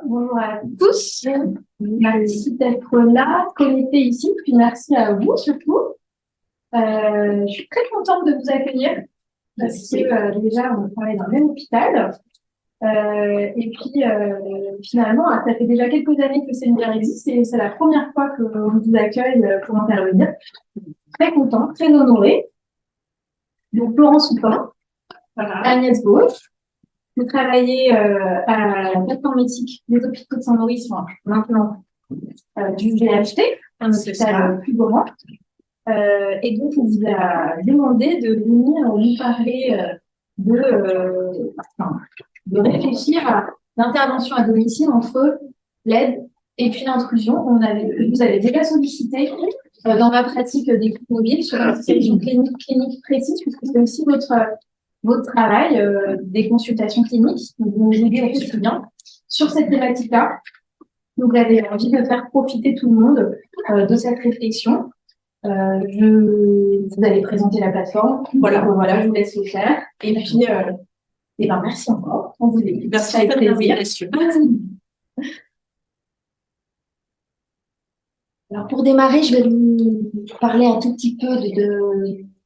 bonjour à tous. Merci d'être là, connectés ici, puis merci à vous surtout. Je suis très contente de vous accueillir parce que déjà on travaille dans le même hôpital. Et puis finalement, ça fait déjà quelques années que Séminaire existe et c'est la première fois que on vous accueille pour intervenir. Très contente, très honorée. Donc Florence Soupin, Agnès Beau. Vous travaillez à la plateforme éthique des hôpitaux de Saint-Maurice, maintenant du GHT, un hôpital plus grand. Et donc, on vous a demandé de venir nous parler de réfléchir à l'intervention à domicile entre l'aide et puis l'intrusion. Vous avez déjà sollicité dans ma pratique d'écoute mobile sur une situation clinique précise, puisque c'est aussi votre travail, des consultations cliniques, donc vous nous aidez au quotidien sur cette thématique-là. Donc, j'avais envie de faire profiter tout le monde de cette réflexion. Vous allez présenter la plateforme. Voilà, je vous laisse le faire. Et puis, merci encore. On vous écoute. Merci avec plaisir. Alors, pour démarrer, je vais vous parler un tout petit peu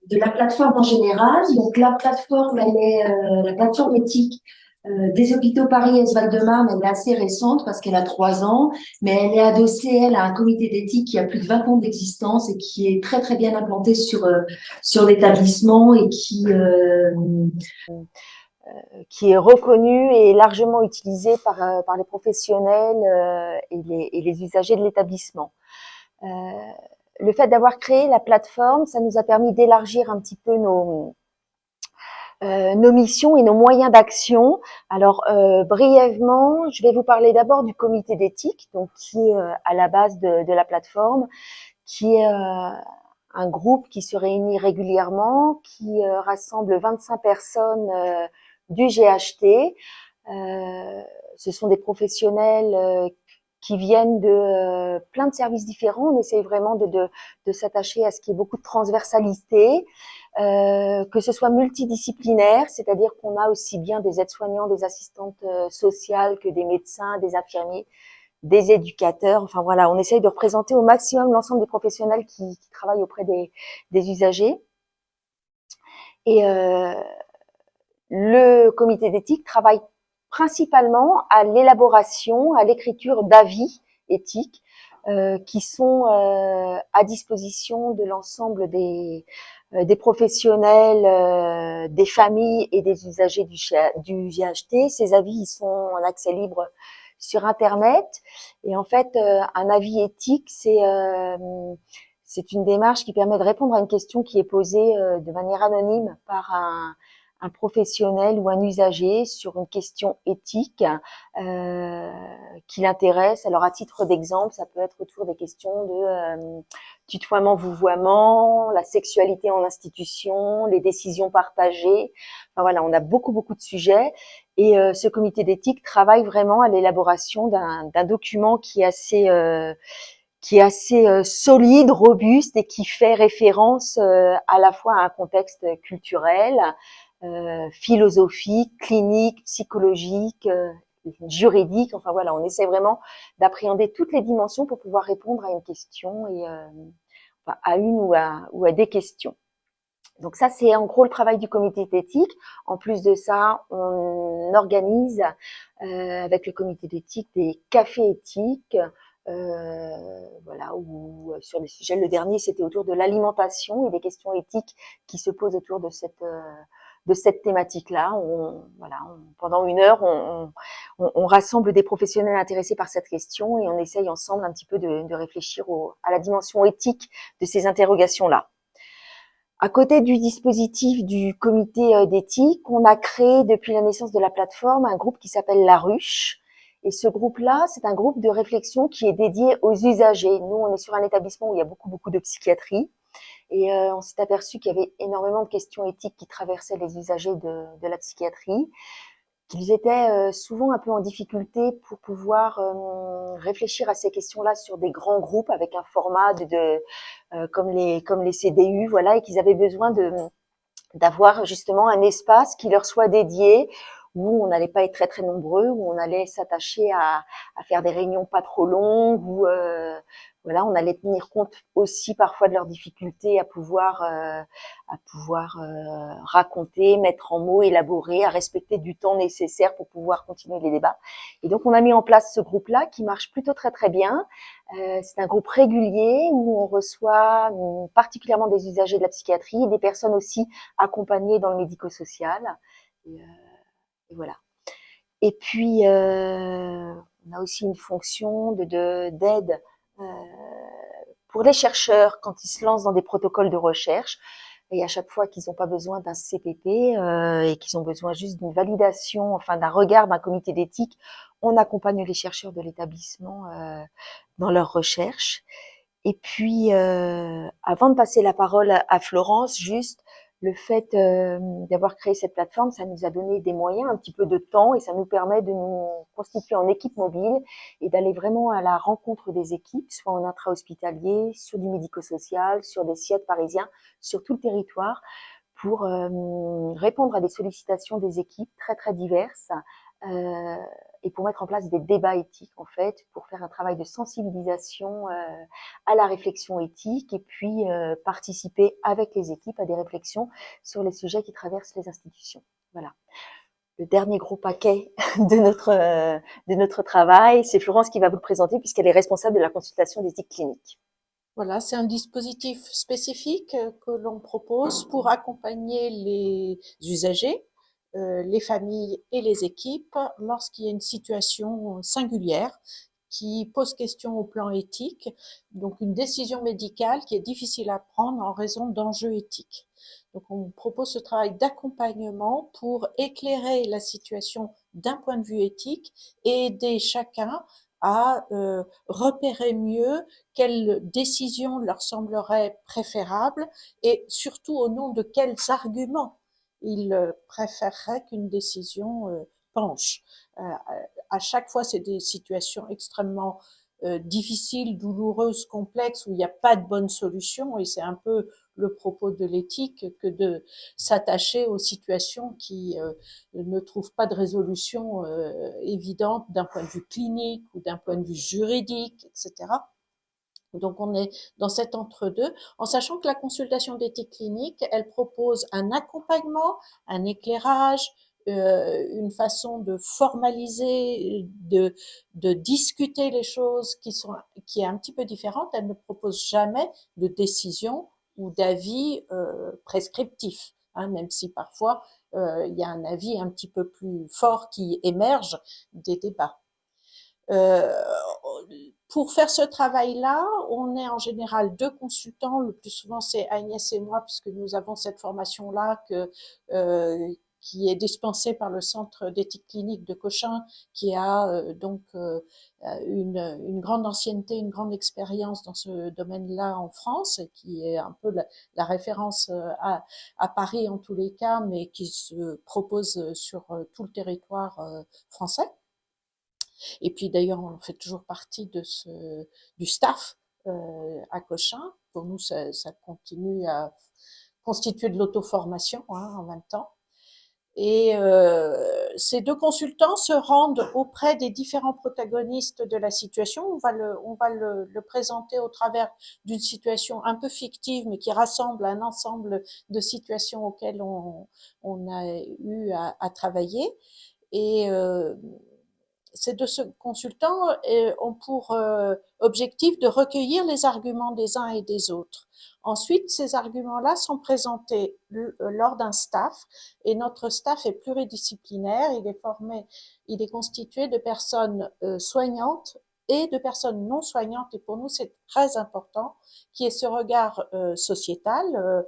de la plateforme en général. Donc, la plateforme, elle est la plateforme éthique des hôpitaux Paris et Val-de-Marne. Elle est assez récente parce qu'elle a 3 ans, mais elle est adossée, elle, à un comité d'éthique qui a plus de 20 ans d'existence et qui est très, très bien implanté sur l'établissement et qui est reconnu et largement utilisé par les professionnels et les usagers de l'établissement. Le fait d'avoir créé la plateforme, ça nous a permis d'élargir un petit peu nos missions et nos moyens d'action. Alors, brièvement, je vais vous parler d'abord du comité d'éthique, donc qui est à la base de la plateforme, qui est un groupe qui se réunit régulièrement, qui rassemble 25 personnes du GHT. Ce sont des professionnels qui viennent de plein de services différents. On essaye vraiment de s'attacher à ce qu'il y ait beaucoup de transversalité, que ce soit multidisciplinaire, c'est-à-dire qu'on a aussi bien des aides-soignants, des assistantes sociales que des médecins, des infirmiers, des éducateurs. Enfin voilà, on essaye de représenter au maximum l'ensemble des professionnels qui travaillent auprès des usagers. Et le comité d'éthique travaille principalement à l'élaboration, à l'écriture d'avis éthiques qui sont à disposition de l'ensemble des professionnels, des familles et des usagers du GHT. Ces avis, ils sont en accès libre sur Internet. Et en fait, un avis éthique, c'est une démarche qui permet de répondre à une question qui est posée de manière anonyme par un professionnel ou un usager sur une question éthique qui l'intéresse. Alors, à titre d'exemple, ça peut être autour des questions de tutoiement, vouvoiement, la sexualité en institution, les décisions partagées. Enfin voilà, on a beaucoup de sujets. Et ce comité d'éthique travaille vraiment à l'élaboration d'un document qui est assez solide, robuste et qui fait référence à la fois à un contexte culturel, philosophique, clinique, psychologique, juridique. Enfin voilà, on essaie vraiment d'appréhender toutes les dimensions pour pouvoir répondre à une question et à une ou à des questions. Donc ça, c'est en gros le travail du comité d'éthique. En plus de ça, on organise avec le comité d'éthique des cafés éthiques. Voilà, où sur des sujets, le dernier c'était autour de l'alimentation et des questions éthiques qui se posent autour de cette thématique-là. Pendant 1 heure, on rassemble des professionnels intéressés par cette question et on essaye ensemble un petit peu de réfléchir à la dimension éthique de ces interrogations-là. À côté du dispositif du comité d'éthique, on a créé depuis la naissance de la plateforme un groupe qui s'appelle La Ruche. Et ce groupe-là, c'est un groupe de réflexion qui est dédié aux usagers. Nous, on est sur un établissement où il y a beaucoup de psychiatrie. Et on s'est aperçu qu'il y avait énormément de questions éthiques qui traversaient les usagers de la psychiatrie, qu'ils étaient souvent un peu en difficulté pour pouvoir réfléchir à ces questions-là sur des grands groupes avec un format comme les CDU, voilà, et qu'ils avaient besoin d'avoir justement un espace qui leur soit dédié où on n'allait pas être très très nombreux, où on allait s'attacher à faire des réunions pas trop longues, où voilà, on allait tenir compte aussi parfois de leurs difficultés à pouvoir raconter, mettre en mots, élaborer, à respecter du temps nécessaire pour pouvoir continuer les débats. Et donc on a mis en place ce groupe-là qui marche plutôt très très bien. C'est un groupe régulier où on reçoit particulièrement des usagers de la psychiatrie, des personnes aussi accompagnées dans le médico-social. Et, et voilà. Et puis, on a aussi une fonction d'aide pour les chercheurs quand ils se lancent dans des protocoles de recherche. Et à chaque fois qu'ils n'ont pas besoin d'un CPP et qu'ils ont besoin juste d'une validation, enfin d'un regard d'un comité d'éthique, on accompagne les chercheurs de l'établissement dans leurs recherches. Et puis, avant de passer la parole à Florence, juste le fait d'avoir créé cette plateforme, ça nous a donné des moyens, un petit peu de temps, et ça nous permet de nous constituer en équipe mobile et d'aller vraiment à la rencontre des équipes, soit en intra-hospitalier, sur du médico-social, sur des sièges parisiens, sur tout le territoire, pour répondre à des sollicitations des équipes très très diverses. Et pour mettre en place des débats éthiques, en fait, pour faire un travail de sensibilisation à la réflexion éthique et puis participer avec les équipes à des réflexions sur les sujets qui traversent les institutions. Voilà. Le dernier gros paquet de notre travail, c'est Florence qui va vous le présenter puisqu'elle est responsable de la consultation d'éthique clinique. Voilà, c'est un dispositif spécifique que l'on propose pour accompagner les usagers, les familles et les équipes lorsqu'il y a une situation singulière qui pose question au plan éthique, donc une décision médicale qui est difficile à prendre en raison d'enjeux éthiques. Donc on propose ce travail d'accompagnement pour éclairer la situation d'un point de vue éthique et aider chacun à repérer mieux quelle décision leur semblerait préférable et surtout au nom de quels arguments ils préféreraient qu'une décision penche. À chaque fois, c'est des situations extrêmement difficiles, douloureuses, complexes, où il n'y a pas de bonne solution, et c'est un peu le propos de l'éthique que de s'attacher aux situations qui ne trouvent pas de résolution évidente d'un point de vue clinique ou d'un point de vue juridique, etc. Donc on est dans cet entre-deux, en sachant que la consultation d'éthique clinique, elle propose un accompagnement, un éclairage, une façon de formaliser, de discuter les choses qui est un petit peu différente. Elle ne propose jamais de décision ou d'avis prescriptif, hein, même si parfois il y a un avis un petit peu plus fort qui émerge des débats. Euh, pour faire ce travail-là, on est en général deux consultants. Le plus souvent, c'est Agnès et moi, puisque nous avons cette formation-là qui est dispensée par le Centre d'éthique clinique de Cochin, qui a donc une grande ancienneté, une grande expérience dans ce domaine-là en France, et qui est un peu la référence à Paris en tous les cas, mais qui se propose sur tout le territoire français. Et puis d'ailleurs, on fait toujours partie du staff à Cochin. Pour nous, ça continue à constituer de l'auto-formation en même temps. Et ces deux consultants se rendent auprès des différents protagonistes de la situation. On va le présenter au travers d'une situation un peu fictive, mais qui rassemble un ensemble de situations auxquelles on a eu à travailler. Et ces deux consultants ont pour objectif de recueillir les arguments des uns et des autres. Ensuite, ces arguments-là sont présentés lors d'un staff, et notre staff est pluridisciplinaire. Il est constitué de personnes soignantes et de personnes non soignantes, et pour nous c'est très important, qui est ce regard sociétal,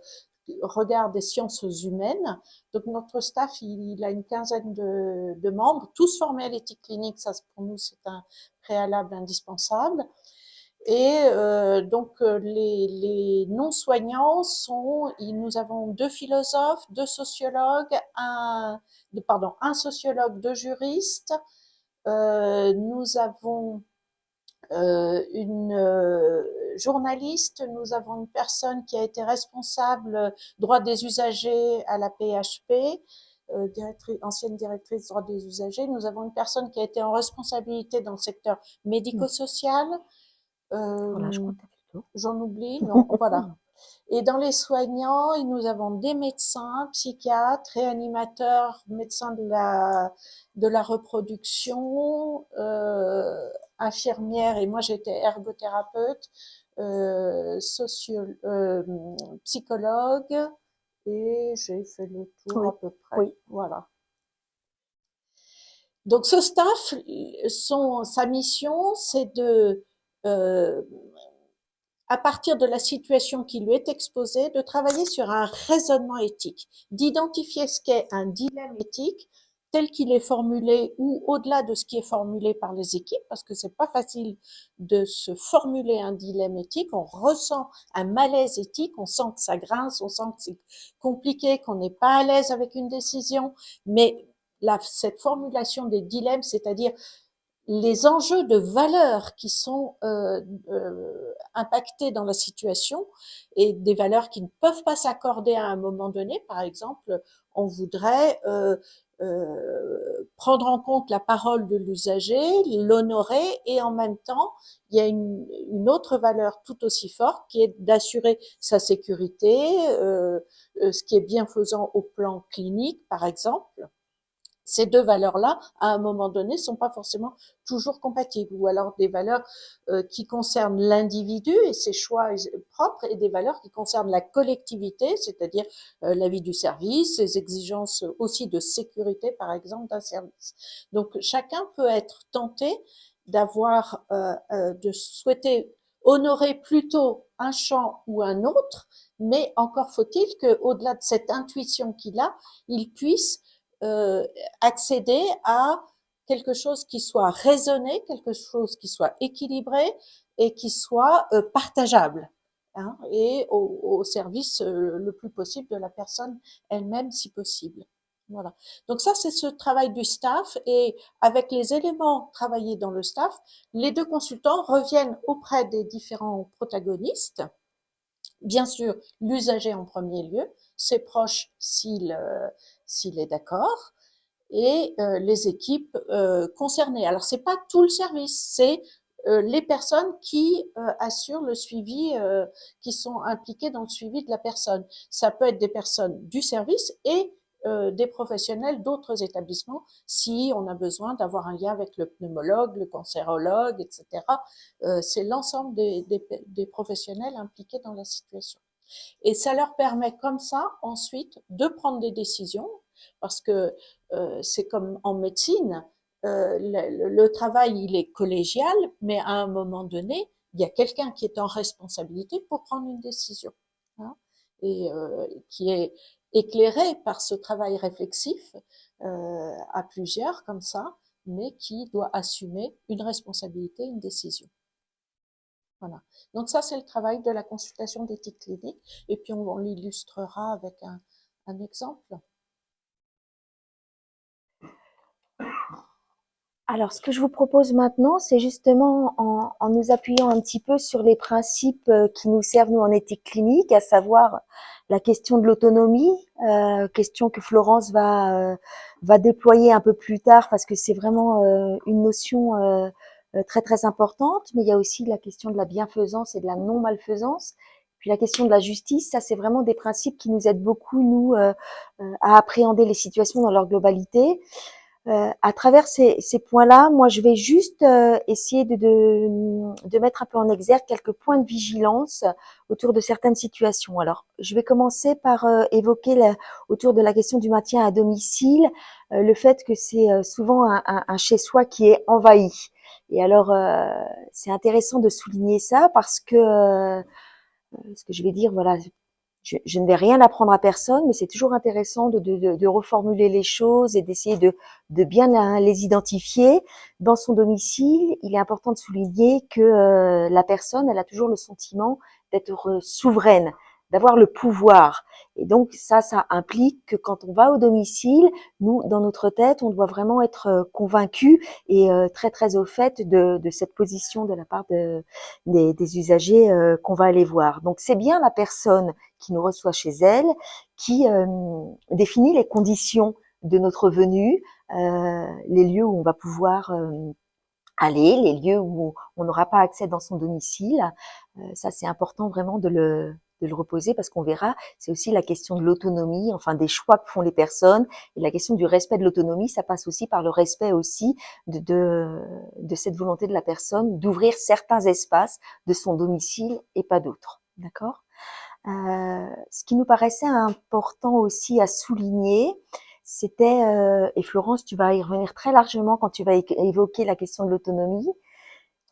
regard des sciences humaines. Donc notre staff, il a une quinzaine de membres, tous formés à l'éthique clinique. Ça, pour nous, c'est un préalable indispensable. Et les non-soignants nous avons deux philosophes, deux sociologues, un sociologue, deux juristes. Nous avons une journaliste, nous avons une personne qui a été responsable droit des usagers à la PHP, ancienne directrice droit des usagers. Nous avons une personne qui a été en responsabilité dans le secteur médico-social. Voilà, je crois que tu as fait le tour. J'en oublie, non, voilà. Et dans les soignants, nous avons des médecins, psychiatres, réanimateurs, médecins de la reproduction, infirmières, et moi j'étais ergothérapeute, psychologue, et j'ai fait le tour Oui, à peu près. oui. Voilà. Donc ce staff, sa mission, c'est de à partir de la situation qui lui est exposée, de travailler sur un raisonnement éthique, d'identifier ce qu'est un dilemme éthique tel qu'il est formulé ou au-delà de ce qui est formulé par les équipes, parce que c'est pas facile de se formuler un dilemme éthique. On ressent un malaise éthique, on sent que ça grince, on sent que c'est compliqué, qu'on n'est pas à l'aise avec une décision, mais cette formulation des dilemmes, c'est-à-dire les enjeux de valeurs qui sont impactés dans la situation et des valeurs qui ne peuvent pas s'accorder à un moment donné. Par exemple, on voudrait prendre en compte la parole de l'usager, l'honorer, et en même temps, il y a une autre valeur tout aussi forte qui est d'assurer sa sécurité, ce qui est bienfaisant au plan clinique, par exemple. Ces deux valeurs-là, à un moment donné, sont pas forcément toujours compatibles, ou alors des valeurs qui concernent l'individu et ses choix propres, et des valeurs qui concernent la collectivité, c'est-à-dire la vie du service, les exigences aussi de sécurité, par exemple, d'un service. Donc, chacun peut être tenté de souhaiter honorer plutôt un champ ou un autre, mais encore faut-il qu'au-delà de cette intuition qu'il a, il puisse accéder à quelque chose qui soit raisonné, quelque chose qui soit équilibré et qui soit partageable, hein, et au service le plus possible de la personne elle-même, si possible. Voilà. Donc ça, c'est ce travail du staff, et avec les éléments travaillés dans le staff, les deux consultants reviennent auprès des différents protagonistes. Bien sûr, l'usager en premier lieu, ses proches s'il est d'accord, et les équipes concernées. Alors c'est pas tout le service, c'est les personnes qui assurent le suivi, qui sont impliquées dans le suivi de la personne. Ça peut être des personnes du service et des professionnels d'autres établissements, si on a besoin d'avoir un lien avec le pneumologue, le cancérologue, etc. C'est l'ensemble des professionnels impliqués dans la situation. Et ça leur permet comme ça ensuite de prendre des décisions, parce que c'est comme en médecine, le travail il est collégial, mais à un moment donné, il y a quelqu'un qui est en responsabilité pour prendre une décision, hein, et qui est éclairé par ce travail réflexif à plusieurs comme ça, mais qui doit assumer une responsabilité, une décision. Voilà. Donc ça, c'est le travail de la consultation d'éthique clinique. Et puis, on l'illustrera avec un exemple. Alors, ce que je vous propose maintenant, c'est justement en nous appuyant un petit peu sur les principes qui nous servent, nous, en éthique clinique, à savoir la question de l'autonomie, question que Florence va déployer un peu plus tard, parce que c'est vraiment une notion très, très importante. Mais il y a aussi la question de la bienfaisance et de la non-malfaisance. Puis la question de la justice, ça, c'est vraiment des principes qui nous aident beaucoup, nous, à appréhender les situations dans leur globalité. À travers ces points-là, moi, je vais juste essayer de mettre un peu en exergue quelques points de vigilance autour de certaines situations. Alors, je vais commencer par évoquer autour de la question du maintien à domicile, le fait que c'est souvent un chez-soi qui est envahi. Et alors, c'est intéressant de souligner ça parce que ce que je vais dire, voilà, je ne vais rien apprendre à personne, mais c'est toujours intéressant de reformuler les choses et d'essayer de bien les identifier. Dans son domicile, il est important de souligner que la personne, elle a toujours le sentiment d'être souveraine, d'avoir le pouvoir. Et donc ça implique que quand on va au domicile, nous, dans notre tête, on doit vraiment être convaincu et très très au fait de cette position de la part des usagers qu'on va aller voir. Donc c'est bien la personne qui nous reçoit chez elle qui définit les conditions de notre venue, les lieux où on va pouvoir aller, les lieux où on n'aura pas accès dans son domicile. Ça, c'est important vraiment de le reposer parce qu'on verra, c'est aussi la question de l'autonomie, enfin des choix que font les personnes. Et la question du respect de l'autonomie, ça passe aussi par le respect aussi de cette volonté de la personne d'ouvrir certains espaces de son domicile et pas d'autres. D'accord ? Ce qui nous paraissait important aussi à souligner, c'était, et Florence, tu vas y revenir très largement quand tu vas évoquer la question de l'autonomie,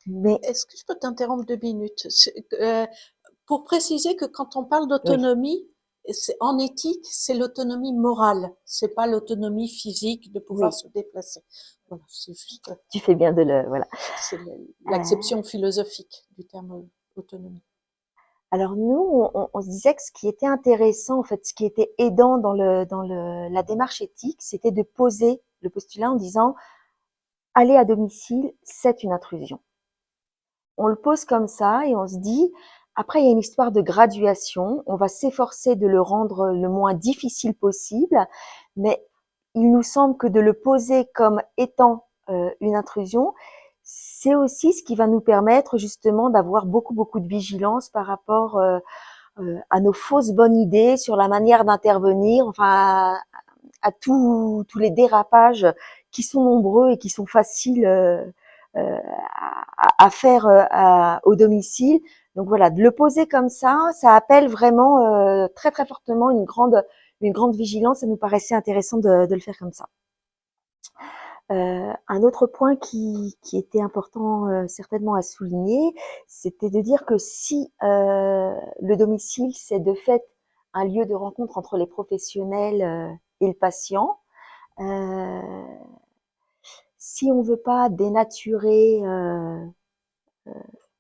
mais Est-ce que je peux t'interrompre 2 minutes? Pour préciser que quand on parle oui, d'autonomie, en éthique, c'est l'autonomie morale, c'est pas l'autonomie physique de pouvoir oui, se déplacer. Voilà, c'est juste, tu fais bien de le, voilà. c'est Euh, l'acception philosophique du terme autonomie. alors nous, on se disait que ce qui était intéressant, en fait, ce qui était aidant la démarche éthique, c'était de poser le postulat en disant, aller à domicile, c'est une intrusion. On le pose comme ça et on se dit, après, il y a une histoire de graduation. On va s'efforcer de le rendre le moins difficile possible, mais il nous semble que de le poser comme étant une intrusion, c'est aussi ce qui va nous permettre justement d'avoir beaucoup de vigilance par rapport à nos fausses bonnes idées sur la manière d'intervenir, enfin à tous les dérapages qui sont nombreux et qui sont faciles à faire au domicile. Donc voilà, de le poser comme ça appelle vraiment très fortement une grande vigilance. Ça nous paraissait intéressant de le faire comme ça. Un autre point qui était important certainement à souligner, c'était de dire que si le domicile, c'est de fait un lieu de rencontre entre les professionnels et le patient, euh, si on veut pas dénaturer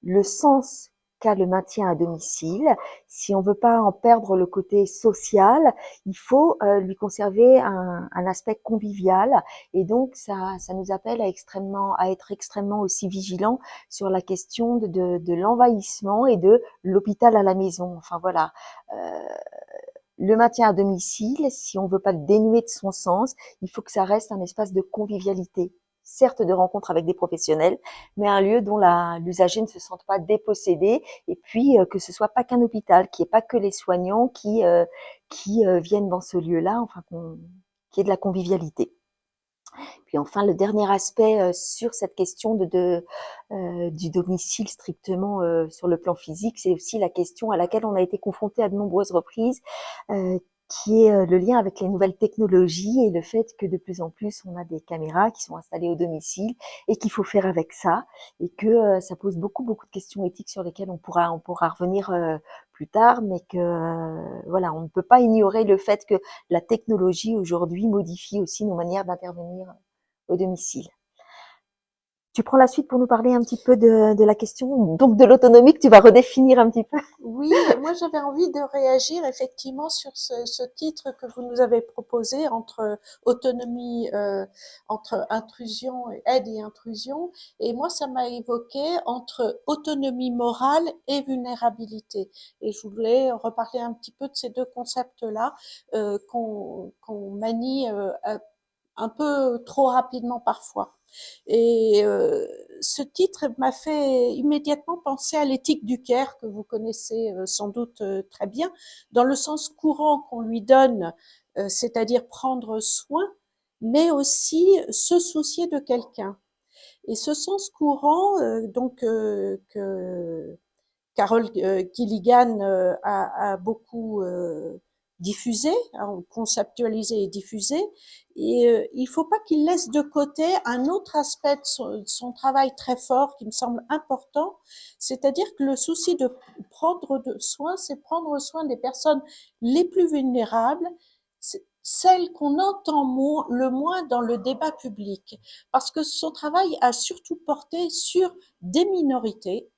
le sens qu'a le maintien à domicile, si on veut pas en perdre le côté social, il faut lui conserver un aspect convivial. Et donc, ça nous appelle à être extrêmement aussi vigilants sur la question de l'envahissement et de l'hôpital à la maison. Enfin voilà. Euh, le maintien à domicile, si on veut pas le dénuer de son sens, il faut que ça reste un espace de convivialité, certes de rencontre avec des professionnels, mais un lieu dont l'usager ne se sente pas dépossédé, et puis que ce soit pas qu'un hôpital, qu'il n'y ait pas que les soignants qui viennent dans ce lieu-là, enfin qu'il y ait de la convivialité. Puis enfin, le dernier aspect sur cette question du domicile strictement sur le plan physique, c'est aussi la question à laquelle on a été confronté à de nombreuses reprises, euh, qui est le lien avec les nouvelles technologies et le fait que de plus en plus on a des caméras qui sont installées au domicile et qu'il faut faire avec ça et que ça pose beaucoup de questions éthiques sur lesquelles on pourra revenir plus tard, mais que voilà, on ne peut pas ignorer le fait que la technologie aujourd'hui modifie aussi nos manières d'intervenir au domicile. Tu prends la suite pour nous parler un petit peu de la question, donc de l'autonomie que tu vas redéfinir un petit peu. Oui, moi j'avais envie de réagir effectivement sur ce titre que vous nous avez proposé entre autonomie, entre intrusion, aide et intrusion. Et moi, ça m'a évoqué entre autonomie morale et vulnérabilité. Et je voulais reparler un petit peu de ces deux concepts-là qu'on manie un peu trop rapidement parfois. Et ce titre m'a fait immédiatement penser à l'éthique du care que vous connaissez sans doute très bien, dans le sens courant qu'on lui donne, c'est-à-dire prendre soin, mais aussi se soucier de quelqu'un. Et ce sens courant, que Carole Gilligan a beaucoup diffusé, hein, conceptualisé et diffusé. Et il ne faut pas qu'il laisse de côté un autre aspect de son travail très fort qui me semble important, c'est-à-dire que le souci de prendre soin, c'est prendre soin des personnes les plus vulnérables, celles qu'on entend le moins dans le débat public, parce que son travail a surtout porté sur des minorités,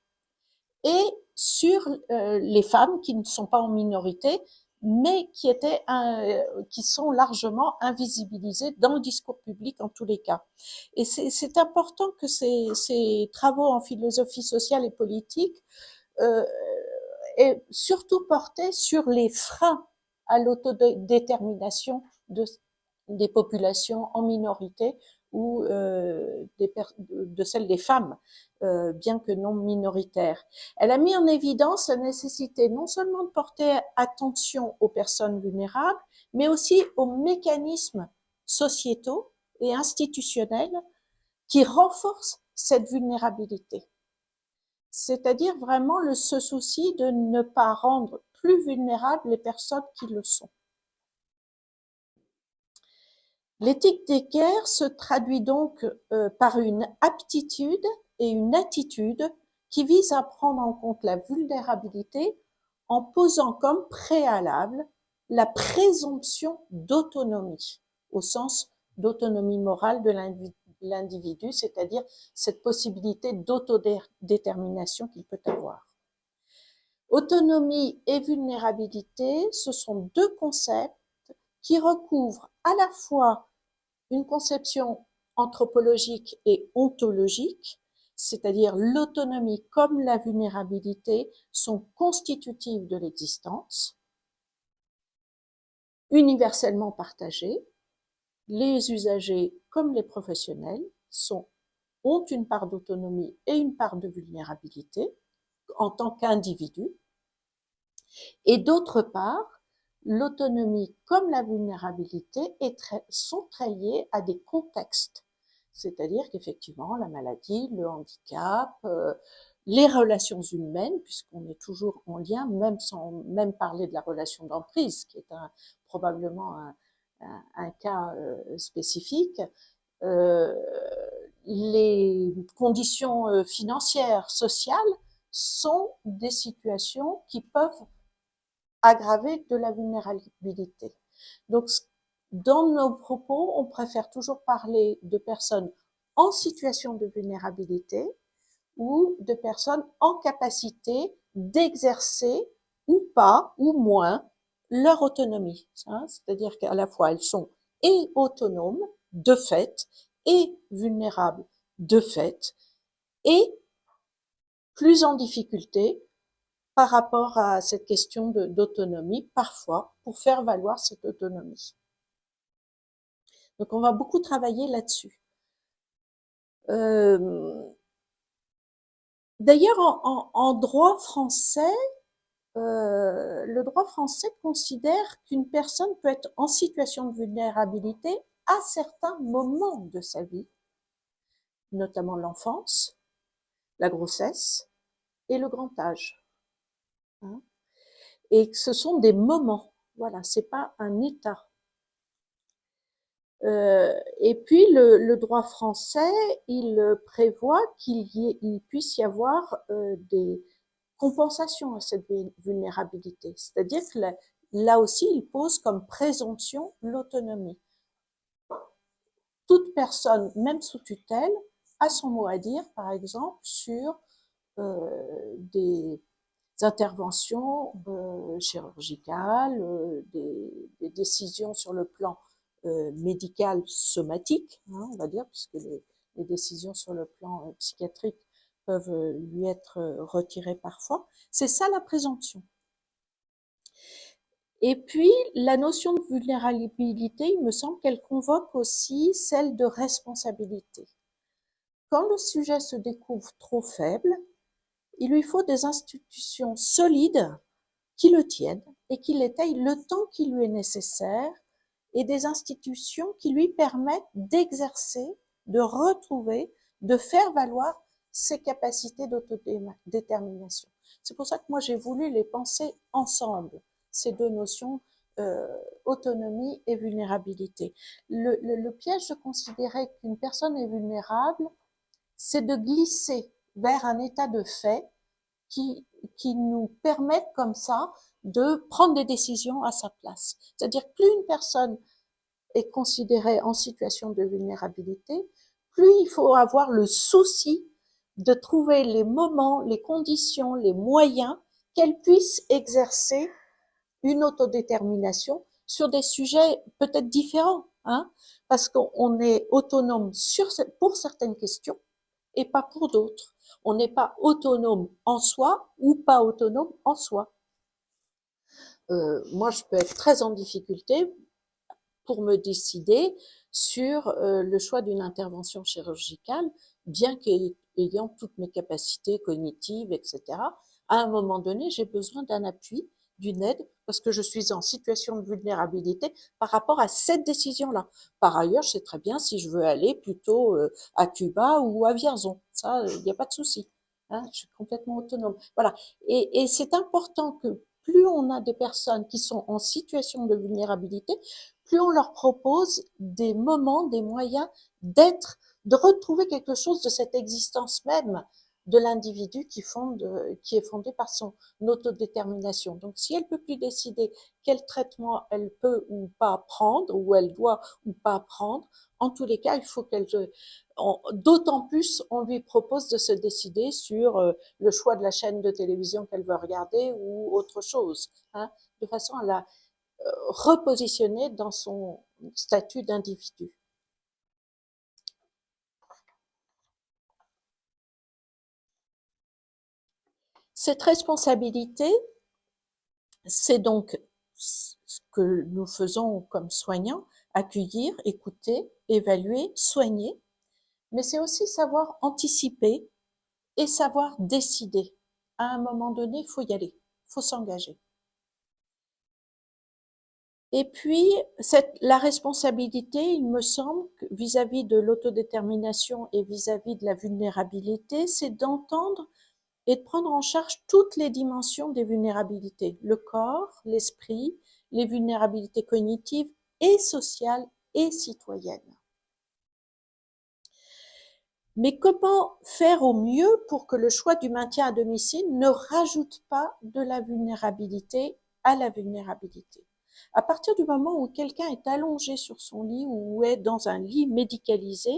et sur les femmes qui ne sont pas en minorité, mais qui sont largement invisibilisées dans le discours public en tous les cas. Et c'est important que ces travaux en philosophie sociale et politique euh, aient surtout porté sur les freins à l'autodétermination des populations en minorité ou de celles des femmes, bien que non minoritaires. Elle a mis en évidence la nécessité non seulement de porter attention aux personnes vulnérables, mais aussi aux mécanismes sociétaux et institutionnels qui renforcent cette vulnérabilité. C'est-à-dire vraiment ce souci de ne pas rendre plus vulnérables les personnes qui le sont. L'éthique des guerres se traduit donc par une aptitude et une attitude qui visent à prendre en compte la vulnérabilité en posant comme préalable la présomption d'autonomie, au sens d'autonomie morale de l'individu, c'est-à-dire cette possibilité d'autodétermination qu'il peut avoir. Autonomie et vulnérabilité, ce sont deux concepts qui recouvrent à la fois une conception anthropologique et ontologique, c'est-à-dire l'autonomie comme la vulnérabilité sont constitutives de l'existence, universellement partagées. Les usagers comme les professionnels ont une part d'autonomie et une part de vulnérabilité en tant qu'individus. Et d'autre part, l'autonomie comme la vulnérabilité sont très liées à des contextes. C'est-à-dire qu'effectivement, la maladie, le handicap, les relations humaines, puisqu'on est toujours en lien, même sans même parler de la relation d'emprise, qui est probablement un cas spécifique, les conditions financières, sociales, sont des situations qui peuvent aggraver de la vulnérabilité. Donc, dans nos propos, on préfère toujours parler de personnes en situation de vulnérabilité ou de personnes en capacité d'exercer ou pas, ou moins, leur autonomie. C'est-à-dire qu'à la fois, elles sont et autonomes, de fait, et vulnérables, de fait, et plus en difficulté par rapport à cette question d'autonomie, parfois, pour faire valoir cette autonomie. Donc, on va beaucoup travailler là-dessus. D'ailleurs, en droit français, le droit français considère qu'une personne peut être en situation de vulnérabilité à certains moments de sa vie, notamment l'enfance, la grossesse et le grand âge. Et que ce sont des moments. Voilà, c'est pas un état. Et puis le droit français, il prévoit il puisse y avoir des compensations à cette vulnérabilité. C'est-à-dire que là aussi, il pose comme présomption l'autonomie. Toute personne, même sous tutelle, a son mot à dire, par exemple, sur des interventions chirurgicales, des décisions sur le plan médical somatique, on va dire, puisque les décisions sur le plan psychiatrique peuvent lui être retirées parfois. C'est ça la présomption. Et puis, la notion de vulnérabilité, il me semble qu'elle convoque aussi celle de responsabilité. Quand le sujet se découvre trop faible, il lui faut des institutions solides qui le tiennent et qui l'étayent le temps qui lui est nécessaire et des institutions qui lui permettent d'exercer, de retrouver, de faire valoir ses capacités d'autodétermination. C'est pour ça que moi j'ai voulu les penser ensemble, ces deux notions, autonomie et vulnérabilité. Le piège de considérer qu'une personne est vulnérable, c'est de glisser vers un état de fait qui nous permettent comme ça de prendre des décisions à sa place. C'est-à-dire que plus une personne est considérée en situation de vulnérabilité, plus il faut avoir le souci de trouver les moments, les conditions, les moyens qu'elle puisse exercer une autodétermination sur des sujets peut-être différents, parce qu'on est autonome pour certaines questions et pas pour d'autres. On n'est pas autonome en soi ou pas autonome en soi. Moi, je peux être très en difficulté pour me décider sur le choix d'une intervention chirurgicale, bien qu'ayant toutes mes capacités cognitives, etc. À un moment donné, j'ai besoin d'un appui, d'une aide, parce que je suis en situation de vulnérabilité par rapport à cette décision-là. Par ailleurs, je sais très bien si je veux aller plutôt à Cuba ou à Vierzon. Ça, il n'y a pas de souci. Hein, je suis complètement autonome. Voilà. Et c'est important que plus on a des personnes qui sont en situation de vulnérabilité, plus on leur propose des moments, des moyens d'être, de retrouver quelque chose de cette existence même de l'individu qui est fondé par son autodétermination. Donc, si elle peut plus décider quel traitement elle peut ou pas prendre, ou elle doit ou pas prendre, en tous les cas, il faut d'autant plus, on lui propose de se décider sur le choix de la chaîne de télévision qu'elle veut regarder ou autre chose, hein, de façon à la repositionner dans son statut d'individu. Cette responsabilité, c'est donc ce que nous faisons comme soignants, accueillir, écouter, évaluer, soigner, mais c'est aussi savoir anticiper et savoir décider. À un moment donné, il faut y aller, il faut s'engager. Et puis, la responsabilité, il me semble, vis-à-vis de l'autodétermination et vis-à-vis de la vulnérabilité, c'est d'entendre et de prendre en charge toutes les dimensions des vulnérabilités, le corps, l'esprit, les vulnérabilités cognitives et sociales et citoyennes. Mais comment faire au mieux pour que le choix du maintien à domicile ne rajoute pas de la vulnérabilité à la vulnérabilité? À partir du moment où quelqu'un est allongé sur son lit ou est dans un lit médicalisé,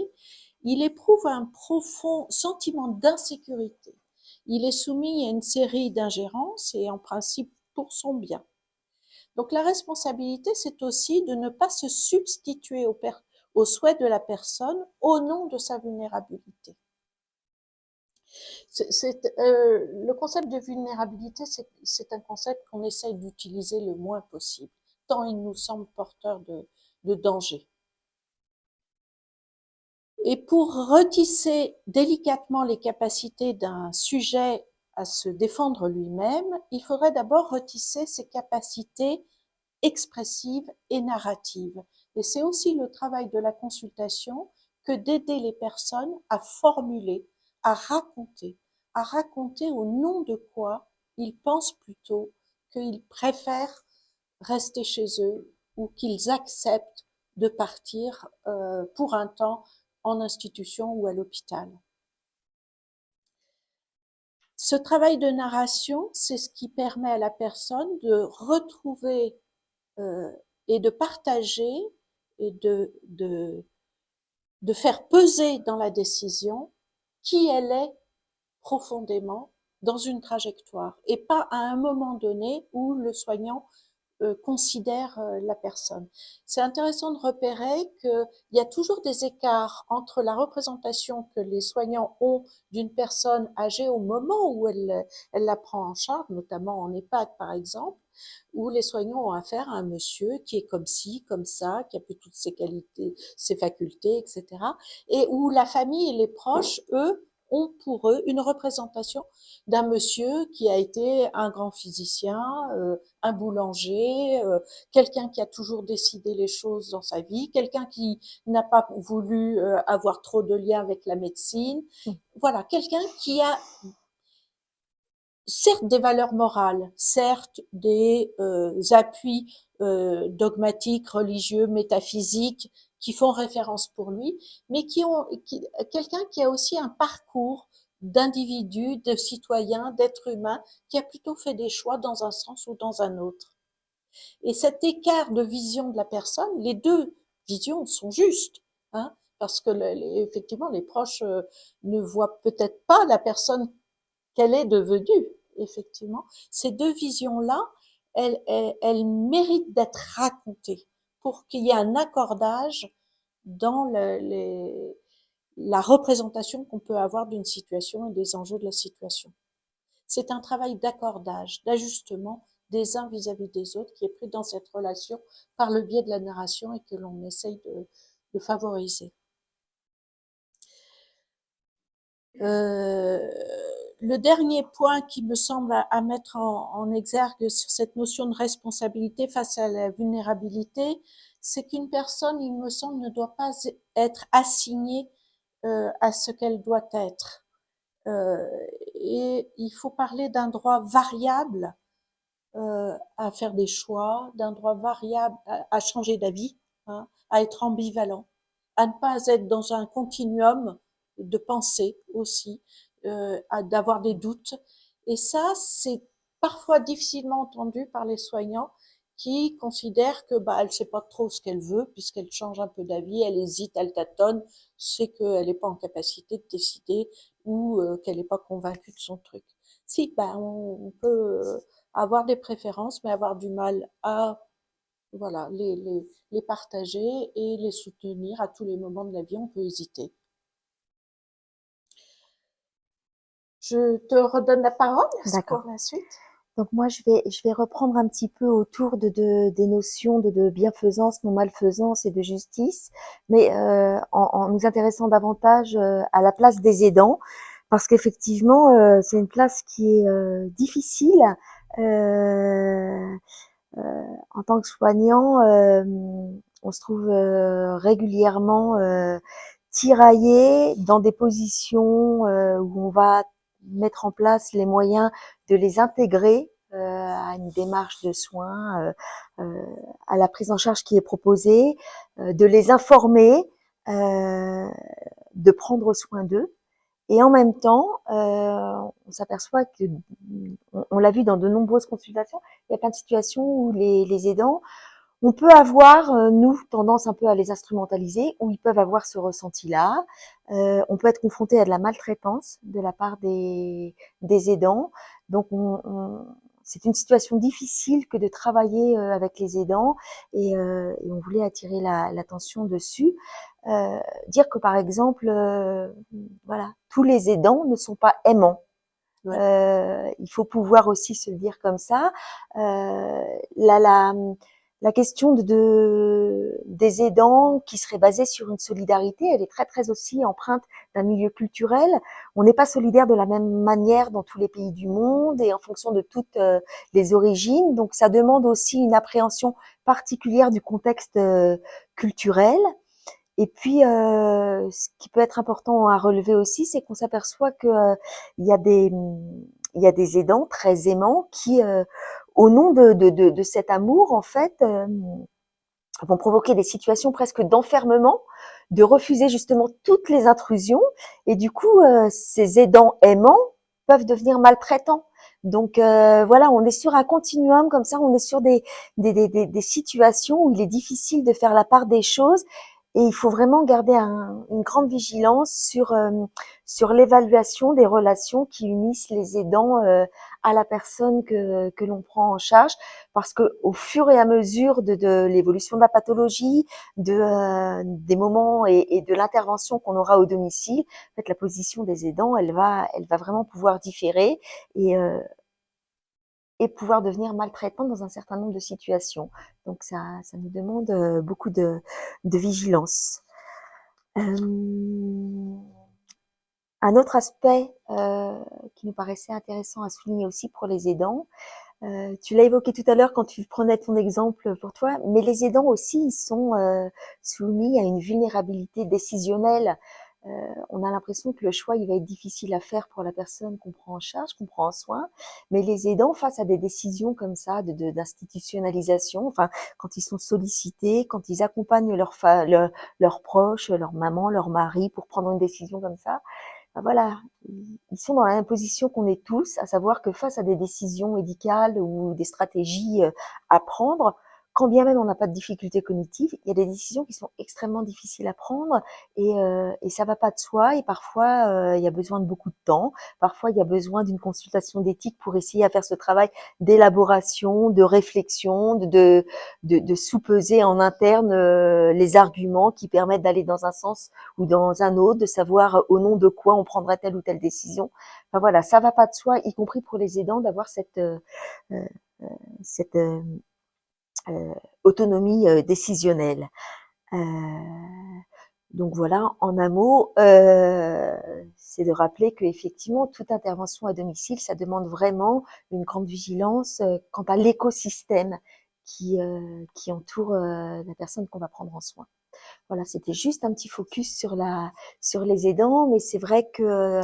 il éprouve un profond sentiment d'insécurité. Il est soumis à une série d'ingérences et en principe pour son bien. Donc la responsabilité, c'est aussi de ne pas se substituer aux souhaits de la personne au nom de sa vulnérabilité. Le concept de vulnérabilité, c'est un concept qu'on essaye d'utiliser le moins possible, tant il nous semble porteur de danger. Et pour retisser délicatement les capacités d'un sujet à se défendre lui-même, il faudrait d'abord retisser ses capacités expressives et narratives. Et c'est aussi le travail de la consultation que d'aider les personnes à formuler, à raconter au nom de quoi ils pensent plutôt qu'ils préfèrent rester chez eux ou qu'ils acceptent de partir pour un temps en institution ou à l'hôpital. Ce travail de narration, c'est ce qui permet à la personne de retrouver et de partager et de faire peser dans la décision qui elle est profondément dans une trajectoire et pas à un moment donné où le soignant considère la personne. C'est intéressant de repérer qu'il y a toujours des écarts entre la représentation que les soignants ont d'une personne âgée au moment où elle la prend en charge, notamment en EHPAD par exemple, où les soignants ont affaire à un monsieur qui est comme ci, comme ça, qui a plus toutes ses qualités, ses facultés, etc. Et où la famille et les proches, eux, ont pour eux une représentation d'un monsieur qui a été un grand physicien, un boulanger, quelqu'un qui a toujours décidé les choses dans sa vie, quelqu'un qui n'a pas voulu avoir trop de liens avec la médecine. Voilà, quelqu'un qui a certes des valeurs morales, certes des appuis dogmatiques, religieux, métaphysiques qui font référence pour lui, mais quelqu'un qui a aussi un parcours d'individu, de citoyen, d'être humain, qui a plutôt fait des choix dans un sens ou dans un autre. Et cet écart de vision de la personne, les deux visions sont justes, hein, parce que effectivement les proches ne voient peut-être pas la personne qu'elle est devenue. Effectivement, ces deux visions-là, elles méritent d'être racontées pour qu'il y ait un accordage dans la représentation qu'on peut avoir d'une situation et des enjeux de la situation. C'est un travail d'accordage, d'ajustement, des uns vis-à-vis des autres qui est pris dans cette relation par le biais de la narration et que l'on essaye de favoriser. Le dernier point qui me semble à mettre en exergue sur cette notion de responsabilité face à la vulnérabilité, c'est qu'une personne, il me semble, ne doit pas être assignée à ce qu'elle doit être. Et il faut parler d'un droit variable à faire des choix, d'un droit variable à changer d'avis, hein, à être ambivalent, à ne pas être dans un continuum de pensée aussi, d'avoir des doutes. Et ça, c'est parfois difficilement entendu par les soignants qui considèrent que elle sait pas trop ce qu'elle veut puisqu'elle change un peu d'avis, elle hésite, elle tâtonne, c'est qu'elle n'est pas en capacité de décider ou qu'elle n'est pas convaincue de son truc. Si, on peut avoir des préférences, mais avoir du mal à voilà les partager et les soutenir à tous les moments de la vie. On peut hésiter. Je te redonne la parole pour la suite. Donc moi, je vais reprendre un petit peu autour des notions de bienfaisance, non-malfaisance et de justice, mais en nous intéressant davantage à la place des aidants, parce qu'effectivement, c'est une place qui est difficile. En tant que soignant, on se trouve régulièrement tiraillé dans des positions où on va mettre en place les moyens de les intégrer à une démarche de soins, à la prise en charge qui est proposée, de les informer, de prendre soin d'eux. Et en même temps, on s'aperçoit que, on l'a vu dans de nombreuses consultations, il y a plein de situations où les aidants, on peut avoir, nous, tendance un peu à les instrumentaliser, où ils peuvent avoir ce ressenti-là. On peut être confronté à de la maltraitance de la part des aidants. Donc, c'est une situation difficile que de travailler avec les aidants et on voulait attirer l'attention dessus. Dire que, par exemple, voilà, tous les aidants ne sont pas aimants. Ouais. Il faut pouvoir aussi se le dire comme ça. La question des aidants qui serait basée sur une solidarité, elle est très très aussi empreinte d'un milieu culturel. On n'est pas solidaire de la même manière dans tous les pays du monde et en fonction de toutes les origines. Donc ça demande aussi une appréhension particulière du contexte culturel. Et puis, ce qui peut être important à relever aussi, c'est qu'on s'aperçoit que il y a des aidants très aimants qui, au nom de cet amour, en fait, vont provoquer des situations presque d'enfermement, de refuser justement toutes les intrusions. Et du coup, ces aidants aimants peuvent devenir maltraitants. Donc voilà, on est sur un continuum comme ça, on est sur des situations où il est difficile de faire la part des choses. Et il faut vraiment garder une grande vigilance sur l'évaluation des relations qui unissent les aidants à la personne que l'on prend en charge, parce que au fur et à mesure de l'évolution de la pathologie, des moments et de l'intervention qu'on aura au domicile, en fait, la position des aidants, elle va vraiment pouvoir différer et pouvoir devenir maltraitante dans un certain nombre de situations. Donc ça nous demande beaucoup de vigilance. Un autre aspect qui nous paraissait intéressant à souligner aussi pour les aidants, tu l'as évoqué tout à l'heure quand tu prenais ton exemple pour toi, mais les aidants aussi, ils sont soumis à une vulnérabilité décisionnelle. On a l'impression que le choix, il va être difficile à faire pour la personne qu'on prend en charge, qu'on prend en soin, mais les aidants, face à des décisions comme ça, d'institutionnalisation, enfin, quand ils sont sollicités, quand ils accompagnent leurs proches, leur maman, leur mari, pour prendre une décision comme ça, ben voilà, ils sont dans la même position qu'on est tous, à savoir que face à des décisions médicales ou des stratégies à prendre, quand bien même on n'a pas de difficultés cognitives, il y a des décisions qui sont extrêmement difficiles à prendre et ça va pas de soi. Et parfois, il y a besoin de beaucoup de temps. Parfois, il y a besoin d'une consultation d'éthique pour essayer à faire ce travail d'élaboration, de réflexion, de sous-peser en interne les arguments qui permettent d'aller dans un sens ou dans un autre, de savoir au nom de quoi on prendrait telle ou telle décision. Enfin voilà, ça va pas de soi, y compris pour les aidants, d'avoir cette autonomie décisionnelle. Euh, donc voilà, en un mot, c'est de rappeler que effectivement toute intervention à domicile, ça demande vraiment une grande vigilance quant à l'écosystème qui entoure la personne qu'on va prendre en soin. Voilà, c'était juste un petit focus sur les aidants, mais c'est vrai que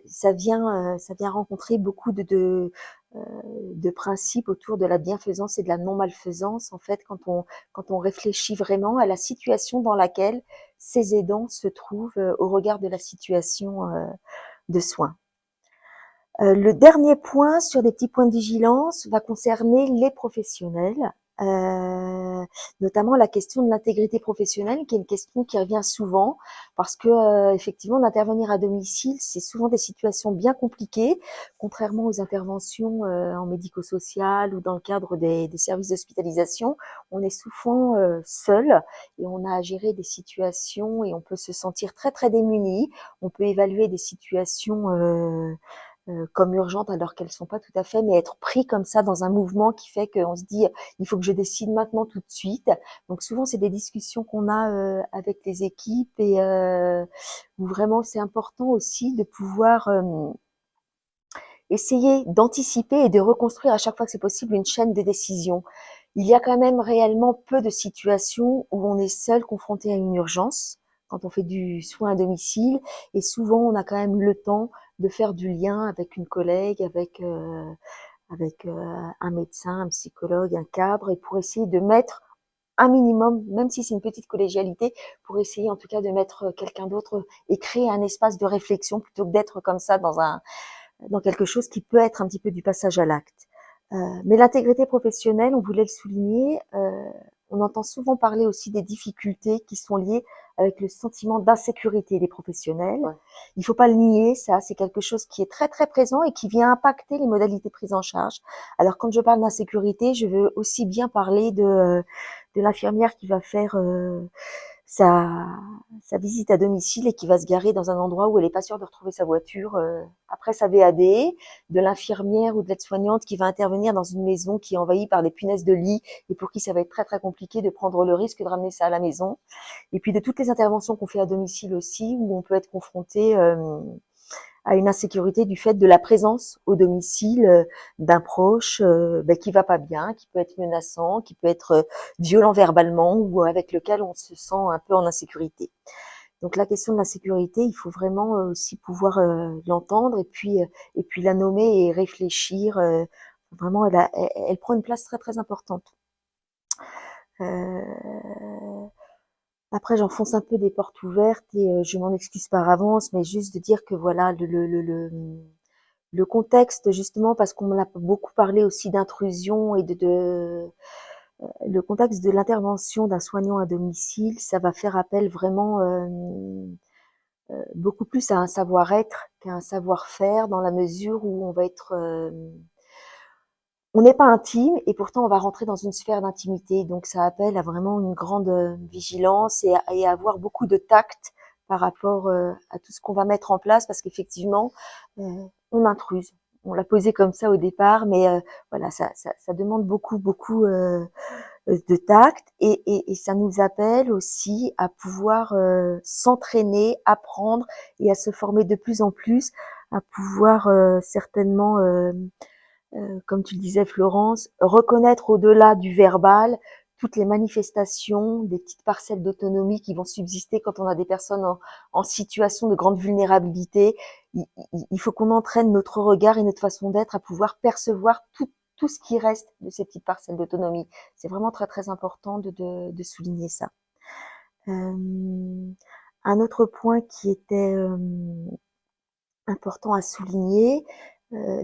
ça vient rencontrer beaucoup de principes autour de la bienfaisance et de la non-malfaisance, en fait, quand on réfléchit vraiment à la situation dans laquelle ces aidants se trouvent au regard de la situation de soins. Le dernier point sur des petits points de vigilance va concerner les professionnels, notamment la question de l'intégrité professionnelle, qui est une question qui revient souvent, parce que effectivement, d'intervenir à domicile, c'est souvent des situations bien compliquées, contrairement aux interventions en médico-social ou dans le cadre des services d'hospitalisation. On est souvent seul et on a à gérer des situations et on peut se sentir très très démuni. On peut évaluer des situations comme urgentes alors qu'elles sont pas tout à fait, mais être pris comme ça dans un mouvement qui fait qu'on se dit il faut que je décide maintenant tout de suite. Donc souvent c'est des discussions qu'on a avec les équipes et où vraiment c'est important aussi de pouvoir essayer d'anticiper et de reconstruire à chaque fois que c'est possible une chaîne de décision. Il y a quand même réellement peu de situations où on est seul confronté à une urgence quand on fait du soin à domicile et souvent on a quand même le temps de faire du lien avec une collègue, avec un médecin, un psychologue, un cadre et pour essayer de mettre un minimum, même si c'est une petite collégialité, pour essayer en tout cas de mettre quelqu'un d'autre et créer un espace de réflexion plutôt que d'être comme ça dans quelque chose qui peut être un petit peu du passage à l'acte. Mais l'intégrité professionnelle, on voulait le souligner, on entend souvent parler aussi des difficultés qui sont liées avec le sentiment d'insécurité des professionnels. Ouais. Il ne faut pas le nier, ça, c'est quelque chose qui est très très présent et qui vient impacter les modalités de prise en charge. Alors quand je parle d'insécurité, je veux aussi bien parler de l'infirmière qui va faire sa visite à domicile et qui va se garer dans un endroit où elle n'est pas sûre de retrouver sa voiture après sa VAD, de l'infirmière ou de l'aide-soignante qui va intervenir dans une maison qui est envahie par des punaises de lit et pour qui ça va être très très compliqué de prendre le risque de ramener ça à la maison. Et puis de toutes les interventions qu'on fait à domicile aussi, où on peut être confronté à une insécurité du fait de la présence au domicile d'un proche qui va pas bien, qui peut être menaçant, qui peut être violent verbalement ou avec lequel on se sent un peu en insécurité. Donc la question de l'insécurité, il faut vraiment aussi pouvoir l'entendre et puis la nommer et réfléchir. Vraiment, elle prend une place très très importante. Après, j'enfonce un peu des portes ouvertes et je m'en excuse par avance, mais juste de dire que voilà, le contexte, justement, parce qu'on a beaucoup parlé aussi d'intrusion et le contexte de l'intervention d'un soignant à domicile, ça va faire appel vraiment beaucoup plus à un savoir-être qu'à un savoir-faire, dans la mesure où on va être on n'est pas intime et pourtant on va rentrer dans une sphère d'intimité. Donc ça appelle à vraiment une grande vigilance et à avoir beaucoup de tact par rapport à tout ce qu'on va mettre en place parce qu'effectivement, on intruse. On l'a posé comme ça au départ, mais voilà, ça demande beaucoup de tact et ça nous appelle aussi à pouvoir s'entraîner, apprendre et à se former de plus en plus, à pouvoir certainement comme tu le disais Florence, reconnaître au-delà du verbal toutes les manifestations, des petites parcelles d'autonomie qui vont subsister quand on a des personnes en situation de grande vulnérabilité. Il faut qu'on entraîne notre regard et notre façon d'être à pouvoir percevoir tout ce qui reste de ces petites parcelles d'autonomie. C'est vraiment très très important de souligner ça. Un autre point qui était important à souligner,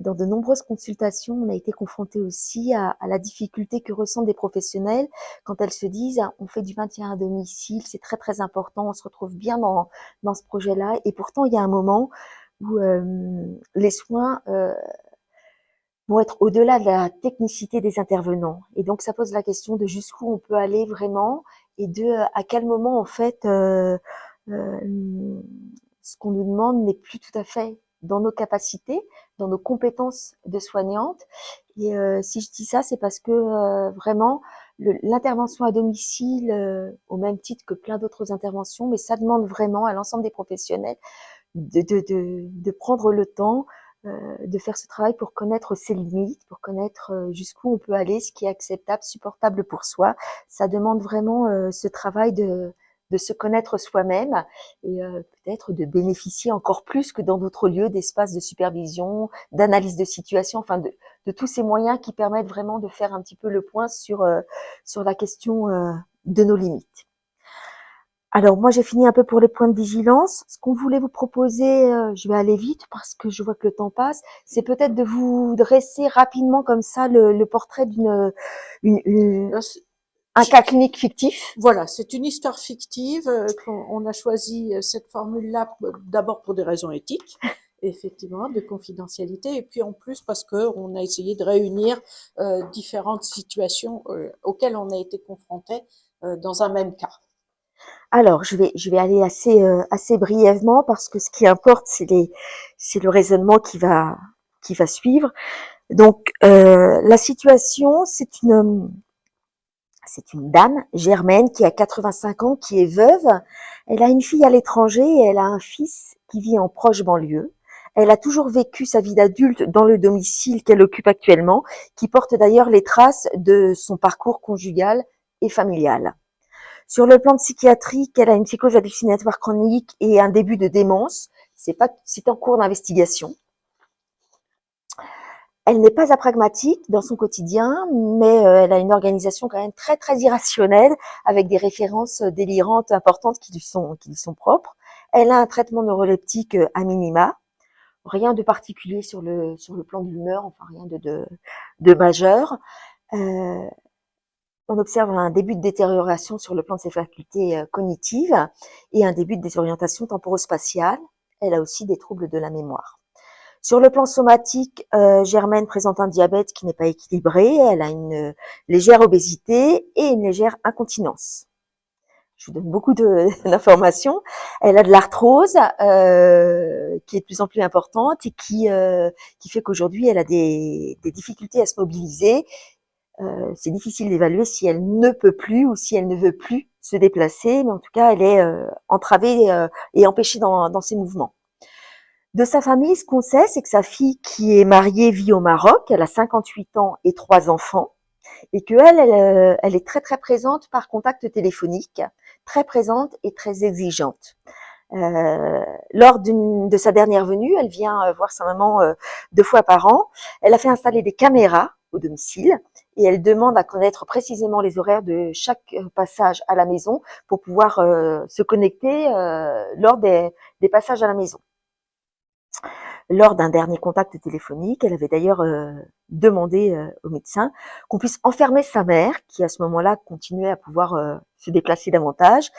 Dans de nombreuses consultations, on a été confronté aussi à la difficulté que ressentent des professionnels quand elles se disent on fait du maintien à domicile, c'est très très important, on se retrouve bien dans ce projet-là, et pourtant il y a un moment où les soins vont être au-delà de la technicité des intervenants, et donc ça pose la question de jusqu'où on peut aller vraiment, et de à quel moment en fait ce qu'on nous demande n'est plus tout à fait dans nos capacités, dans nos compétences de soignantes. Et si je dis ça, c'est parce que vraiment, l'intervention à domicile, au même titre que plein d'autres interventions, mais ça demande vraiment à l'ensemble des professionnels de prendre le temps de faire ce travail pour connaître ses limites, pour connaître jusqu'où on peut aller, ce qui est acceptable, supportable pour soi. Ça demande vraiment ce travail de se connaître soi-même, et peut-être de bénéficier encore plus que dans d'autres lieux d'espaces de supervision, d'analyse de situation, enfin de tous ces moyens qui permettent vraiment de faire un petit peu le point sur la question de nos limites. Alors moi j'ai fini un peu pour les points de vigilance. Ce qu'on voulait vous proposer, je vais aller vite parce que je vois que le temps passe, c'est peut-être de vous dresser rapidement comme ça le portrait un cas clinique fictif. Voilà, c'est une histoire fictive. On a choisi cette formule-là d'abord pour des raisons éthiques, effectivement, de confidentialité, et puis en plus parce que on a essayé de réunir différentes situations auxquelles on a été confronté dans un même cas. Alors, je vais aller assez brièvement parce que ce qui importe, c'est le raisonnement qui va suivre. Donc, la situation, c'est une dame, Germaine, qui a 85 ans, qui est veuve. Elle a une fille à l'étranger et elle a un fils qui vit en proche banlieue. Elle a toujours vécu sa vie d'adulte dans le domicile qu'elle occupe actuellement, qui porte d'ailleurs les traces de son parcours conjugal et familial. Sur le plan psychiatrique, elle a une psychose hallucinatoire chronique et un début de démence. C'est en cours d'investigation. Elle n'est pas apragmatique dans son quotidien, mais elle a une organisation quand même très très irrationnelle, avec des références délirantes importantes qui lui sont propres. Elle a un traitement neuroleptique à minima, rien de particulier sur le plan de l'humeur, enfin rien de majeur. On observe un début de détérioration sur le plan de ses facultés cognitives et un début de désorientation temporo-spatiale. Elle a aussi des troubles de la mémoire. Sur le plan somatique, Germaine présente un diabète qui n'est pas équilibré. Elle a une légère obésité et une légère incontinence. Je vous donne beaucoup d'informations. Elle a de l'arthrose qui est de plus en plus importante et qui fait qu'aujourd'hui, elle a des difficultés à se mobiliser. C'est difficile d'évaluer si elle ne peut plus ou si elle ne veut plus se déplacer, mais en tout cas, elle est entravée et empêchée dans ses mouvements. De sa famille, ce qu'on sait, c'est que sa fille, qui est mariée, vit au Maroc. Elle a 58 ans et 3 enfants, et qu'elle elle est très très présente par contact téléphonique, très présente et très exigeante. Lors de sa dernière venue, elle vient voir sa maman 2 fois par an. Elle a fait installer des caméras au domicile et elle demande à connaître précisément les horaires de chaque passage à la maison pour pouvoir se connecter lors des passages à la maison. Lors d'un dernier contact téléphonique, elle avait d'ailleurs demandé au médecin qu'on puisse enfermer sa mère, qui à ce moment-là continuait à pouvoir se déplacer davantage,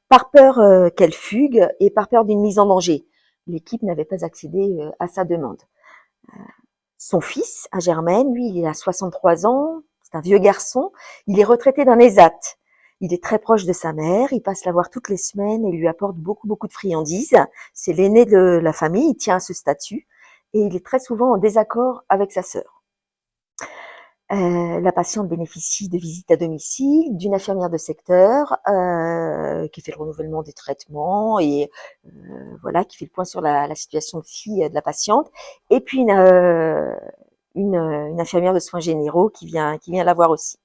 par peur qu'elle fugue et par peur d'une mise en danger. L'équipe n'avait pas accédé à sa demande. Son fils, à Germaine, lui, il a 63 ans, c'est un vieux garçon, il est retraité d'un ESAT. Il est très proche de sa mère, il passe la voir toutes les semaines et lui apporte beaucoup de friandises. C'est l'aîné de la famille, il tient à ce statut et il est très souvent en désaccord avec sa sœur. La patiente bénéficie de visites à domicile, d'une infirmière de secteur qui fait le renouvellement des traitements et voilà, qui fait le point sur la situation de la patiente, et puis une infirmière de soins généraux qui vient la voir aussi.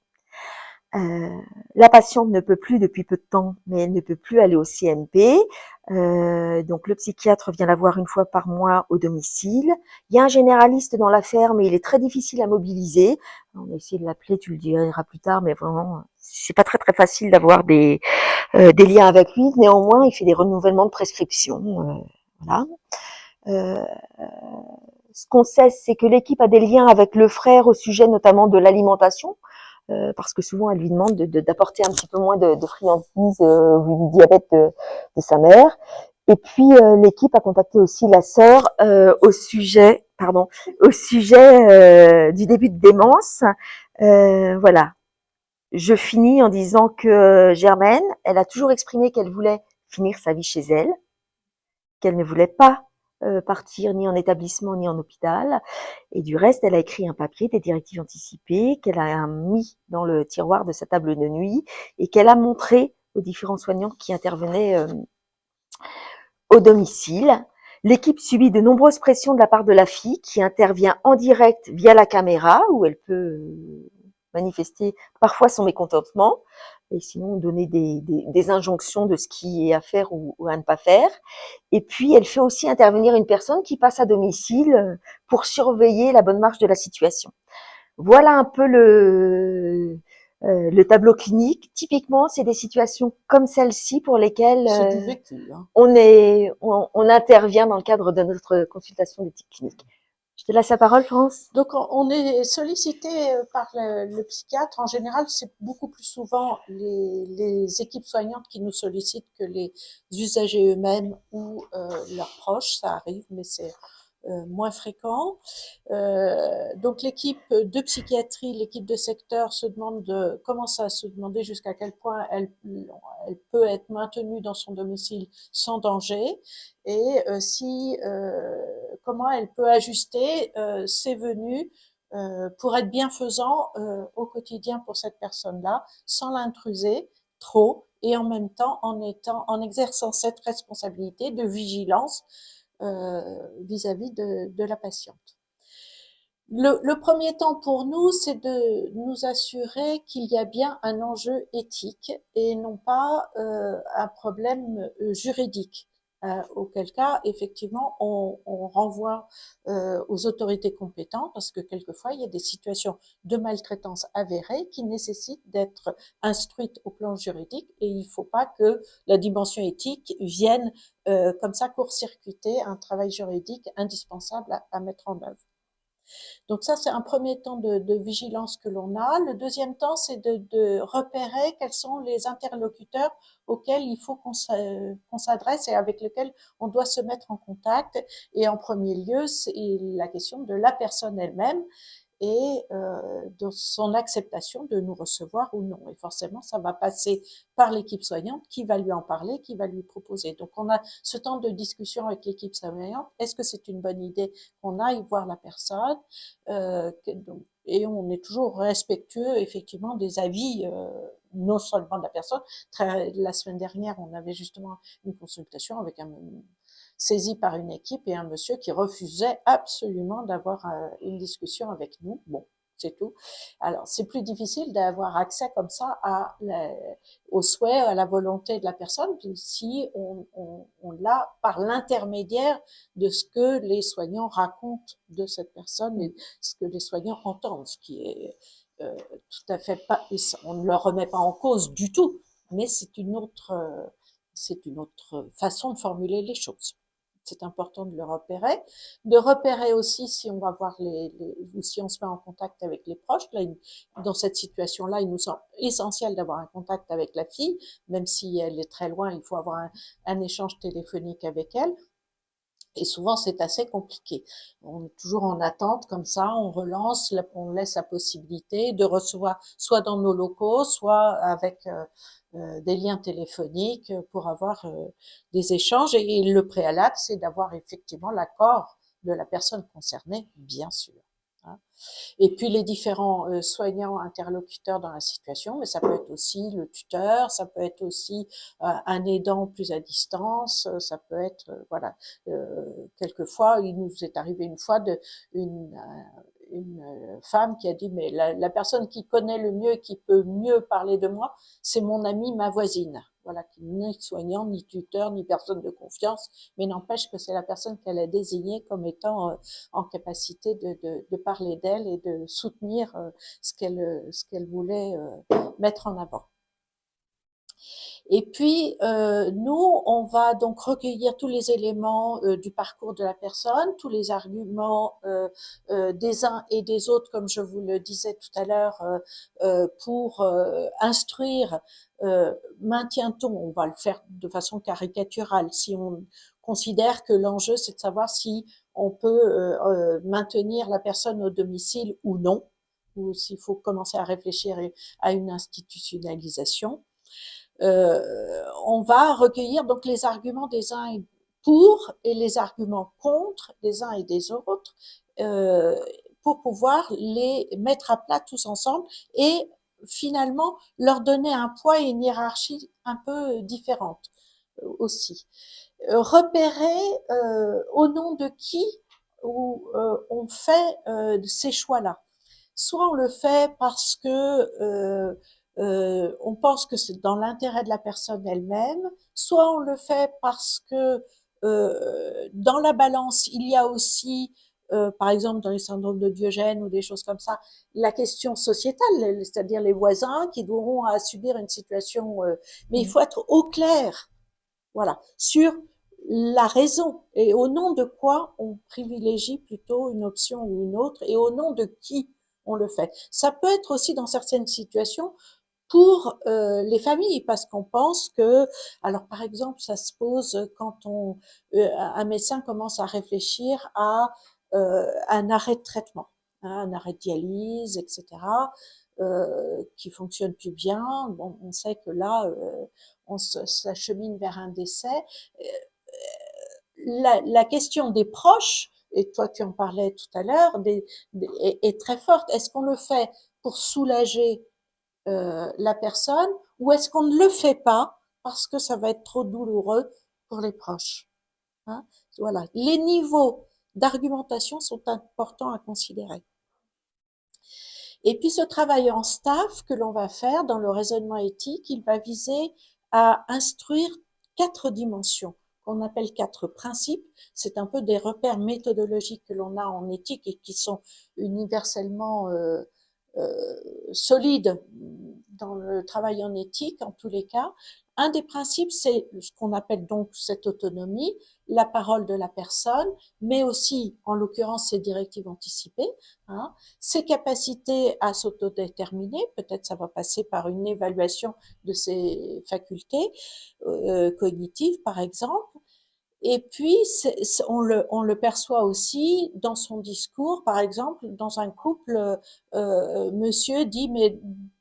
La patiente ne peut plus depuis peu de temps, mais elle ne peut plus aller au CMP. Donc le psychiatre vient la voir 1 fois par mois au domicile. Il y a un généraliste dans l'affaire, mais il est très difficile à mobiliser. On a essayé de l'appeler, tu le diras plus tard, mais vraiment, c'est pas très très facile d'avoir des liens avec lui. Néanmoins, il fait des renouvellements de prescription. Voilà. ce qu'on sait, c'est que l'équipe a des liens avec le frère au sujet notamment de l'alimentation, parce que souvent elle lui demande d'apporter un petit peu moins de friandises vu du diabète de sa mère. Et puis l'équipe a contacté aussi la sœur au sujet du début de démence. Voilà. Je finis en disant que Germaine, elle a toujours exprimé qu'elle voulait finir sa vie chez elle, qu'elle ne voulait pas partir ni en établissement ni en hôpital. Et du reste, elle a écrit un papier, des directives anticipées, qu'elle a mis dans le tiroir de sa table de nuit et qu'elle a montré aux différents soignants qui intervenaient au domicile. L'équipe subit de nombreuses pressions de la part de la fille qui intervient en direct via la caméra où elle peut manifester parfois son mécontentement et sinon donner des injonctions de ce qui est à faire ou à ne pas faire. Et puis, elle fait aussi intervenir une personne qui passe à domicile pour surveiller la bonne marche de la situation. Voilà un peu le tableau clinique. Typiquement, c'est des situations comme celle-ci pour lesquelles C'est du vécu, hein. on intervient dans le cadre de notre consultation d'éthique clinique. Je te laisse la parole, France. Donc, on est sollicité par le psychiatre. En général, c'est beaucoup plus souvent les équipes soignantes qui nous sollicitent que les usagers eux-mêmes ou leurs proches. Ça arrive, mais c'est moins fréquent. Donc, l'équipe de psychiatrie, l'équipe de secteur commence à se demander jusqu'à quel point elle peut être maintenue dans son domicile sans danger et comment elle peut ajuster ses venues pour être bienfaisant au quotidien pour cette personne-là, sans l'intruser trop et en même temps en exerçant cette responsabilité de vigilance vis-à-vis de la patiente. Le premier temps pour nous, c'est de nous assurer qu'il y a bien un enjeu éthique et non pas un problème juridique. Auquel cas, effectivement, on renvoie aux autorités compétentes parce que quelquefois, il y a des situations de maltraitance avérées qui nécessitent d'être instruites au plan juridique et il ne faut pas que la dimension éthique vienne comme ça court-circuiter un travail juridique indispensable à mettre en œuvre. Donc ça, c'est un premier temps de vigilance que l'on a. Le deuxième temps, c'est de repérer quels sont les interlocuteurs auxquels il faut qu'on s'adresse et avec lesquels on doit se mettre en contact. Et en premier lieu, c'est la question de la personne elle-même et de son acceptation de nous recevoir ou non. Et forcément, ça va passer par l'équipe soignante qui va lui en parler, qui va lui proposer. Donc, on a ce temps de discussion avec l'équipe soignante. Est-ce que c'est une bonne idée qu'on aille voir la personne et on est toujours respectueux, effectivement, des avis, non seulement de la personne. La semaine dernière, on avait justement une consultation avec saisi par une équipe et un monsieur qui refusait absolument d'avoir une discussion avec nous. Bon, c'est tout. Alors, c'est plus difficile d'avoir accès comme ça au souhait, à la volonté de la personne, si on l'a par l'intermédiaire de ce que les soignants racontent de cette personne et ce que les soignants entendent, ce qui est tout à fait pas, on ne le remet pas en cause du tout, mais c'est une autre façon de formuler les choses. C'est important de le repérer. De repérer aussi si on va voir ou si on se met en contact avec les proches. Là, dans cette situation-là, il nous semble essentiel d'avoir un contact avec la fille, même si elle est très loin, il faut avoir un échange téléphonique avec elle. Et souvent, c'est assez compliqué. On est toujours en attente, comme ça, on relance, on laisse la possibilité de recevoir soit dans nos locaux, soit avec des liens téléphoniques pour avoir des échanges. Et le préalable, c'est d'avoir effectivement l'accord de la personne concernée, bien sûr. Et puis les différents soignants interlocuteurs dans la situation, mais ça peut être aussi le tuteur, ça peut être aussi un aidant plus à distance, ça peut être voilà. Quelquefois, il nous est arrivé une fois une femme qui a dit mais la personne qui connaît le mieux et qui peut mieux parler de moi, c'est mon amie, ma voisine. Voilà, qui n'est ni soignant, ni tuteur, ni personne de confiance, mais n'empêche que c'est la personne qu'elle a désignée comme étant en capacité de parler d'elle et de soutenir ce qu'elle voulait mettre en avant. Et puis, nous, on va donc recueillir tous les éléments du parcours de la personne, tous les arguments des uns et des autres, comme je vous le disais tout à l'heure, pour instruire. Maintient-on, on va le faire de façon caricaturale, si on considère que l'enjeu, c'est de savoir si on peut maintenir la personne au domicile ou non, ou s'il faut commencer à réfléchir à une institutionnalisation. On va recueillir donc les arguments des uns pour et les arguments contre des uns et des autres pour pouvoir les mettre à plat tous ensemble et finalement leur donner un poids et une hiérarchie un peu différente aussi. Repérer au nom de qui on fait ces choix-là. Soit on le fait parce que on pense que c'est dans l'intérêt de la personne elle-même, soit on le fait parce que dans la balance, il y a aussi, par exemple dans les syndromes de Diogène ou des choses comme ça, la question sociétale, c'est-à-dire les voisins qui devront à subir une situation. Mais il faut être au clair, voilà, sur la raison et au nom de quoi on privilégie plutôt une option ou une autre et au nom de qui on le fait. Ça peut être aussi dans certaines situations pour les familles, parce qu'on pense que, alors par exemple, ça se pose quand un médecin commence à réfléchir à un arrêt de traitement, hein, un arrêt de dialyse, etc., qui fonctionne plus bien. Bon, on sait que là, on s'achemine vers un décès. La question des proches, et toi tu en parlais tout à l'heure, est très forte. Est-ce qu'on le fait pour soulager la personne ou est-ce qu'on ne le fait pas parce que ça va être trop douloureux pour les proches, hein? Voilà, les niveaux d'argumentation sont importants à considérer. Et puis ce travail en staff que l'on va faire dans le raisonnement éthique, il va viser à instruire 4 dimensions qu'on appelle 4 principes. C'est un peu des repères méthodologiques que l'on a en éthique et qui sont universellement solide dans le travail en éthique, en tous les cas. Un des principes, c'est ce qu'on appelle donc cette autonomie, la parole de la personne, mais aussi, en l'occurrence, ses directives anticipées, hein, ses capacités à s'autodéterminer, peut-être ça va passer par une évaluation de ses facultés cognitives, par exemple. Et puis, on le perçoit aussi dans son discours. Par exemple, dans un couple, monsieur dit, mais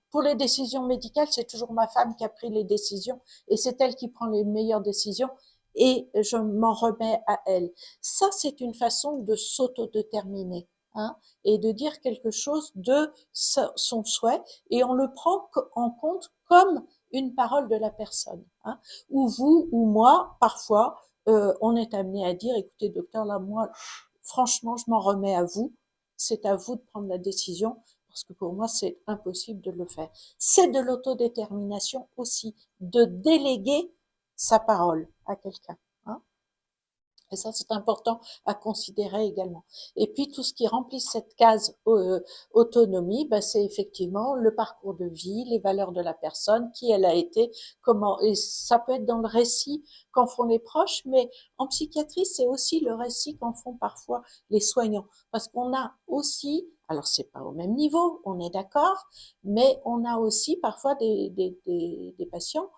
pour les décisions médicales, c'est toujours ma femme qui a pris les décisions et c'est elle qui prend les meilleures décisions et je m'en remets à elle. Ça, c'est une façon de s'autodéterminer, hein, et de dire quelque chose de son souhait et on le prend en compte comme une parole de la personne, hein, ou vous ou moi, parfois, on est amené à dire, écoutez, docteur, là, moi, franchement, je m'en remets à vous. C'est à vous de prendre la décision parce que pour moi, c'est impossible de le faire. C'est de l'autodétermination aussi, de déléguer sa parole à quelqu'un, hein. Et ça, c'est important à considérer également. Et puis, tout ce qui remplit cette case autonomie, ben, c'est effectivement le parcours de vie, les valeurs de la personne, qui elle a été, comment. Et ça peut être dans le récit qu'en font les proches, mais en psychiatrie, c'est aussi le récit qu'en font parfois les soignants. Parce qu'on a aussi, alors c'est pas au même niveau, on est d'accord, mais on a aussi parfois des patients